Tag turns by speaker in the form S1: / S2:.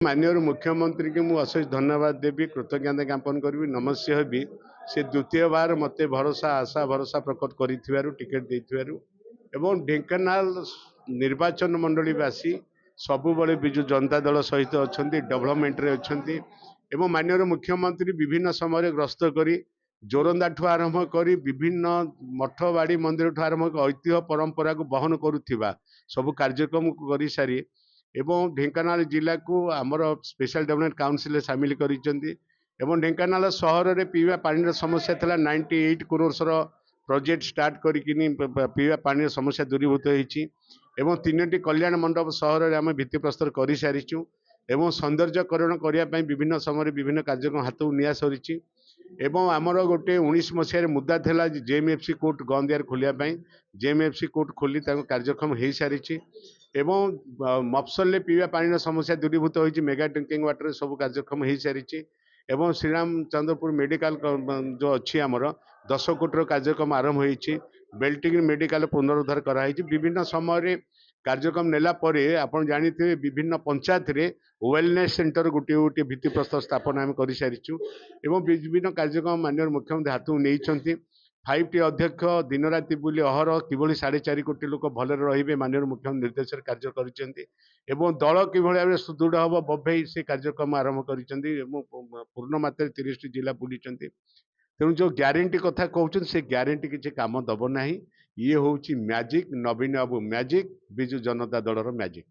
S1: माननीय मुख्यमंत्री की मुझे अशेष धन्यवाद देवी कृतज्ञता ज्ञापन करी नमस्य हेबी से द्वितीय बार मत भरोसा आशा भरोसा प्रकट कर टिकेट देथिबारु ढेंकानाल निर्वाचन मंडलीवासी सबुबले बिजु जनता दल सहित अच्छा डेभलपमेंट रे अच्छा माननीय मुख्यमंत्री विभिन्न समय ग्रस्त कर जोरंदा ठू आरंभ कर विभिन्न मठ बाड़ी मंदिर ठू आरंभ कर ऐतिह्य परंपरा को बहन करुवा सबु कार्यक्रम कर सारी एवं ढेंकानाल जिला को आमर स्पेशल डेवलपमेंट काउंसिल सामिल करिसेंती एवं ढेंकानाल सहर में पीवा पानी समस्या था 98 करोड़ प्रोजेक्ट स्टार्ट करिकिनी पीवा पानी समस्या दूरीभूत होती एवं 3टी कल्याण मंडप सहर में आम भित्तिप्रस्तर कर सारीचु एवं सौंदर्यकरण करने विभिन्न समय विभिन्न कार्यक्रम हाथ निया सरी एवं आमर गोटे 19 मसीह मुद्दा था जेएमएफसी कोर्ट गंदियार खोलिया जेएमएफसी कोर्ट खोली कार्यक्रम हो सारी एवं मफसल पीवा पानी समस्या दूरीभूत होती मेगा ड्रिंकिंग वाटर सब कार्यक्रम हो सारी एवं श्रीराम चंद्रपुर मेडिकल जो अच्छी आमर 10 कोटी कार्यक्रम आरंभ होती बेल्टिंग मेडिकल पुनरुद्धार कराई विभिन्न समय कार्यक्रम नेला परे आपण जानिथिबे विभिन्न पंचायत रे वेलनेस सेंटर गोटे गोटे भित्तिप्रस्तर स्थापना आम कर सारीचु एवं विभिन्न कार्यक्रम माननीय मुख्यमंत्री हाथ नहीं 5टी अध्यक्ष दिन राति बुली अहर किभली 4.5 कोटी लोक भले रे माननीय मुख्यमंत्री निर्देश कार्य कर दल कि सुदृढ़ हम बभई से कार्यक्रम आरंभ कर पूर्ण मात्रा 30 जिला बुली तेणु जो ग्यारंटी कथा कहते से ग्यारंटी किसी काम दब ना ये हूँ मैजिक नवीन बाबू मैजिक विजु जनता दल मैजिक।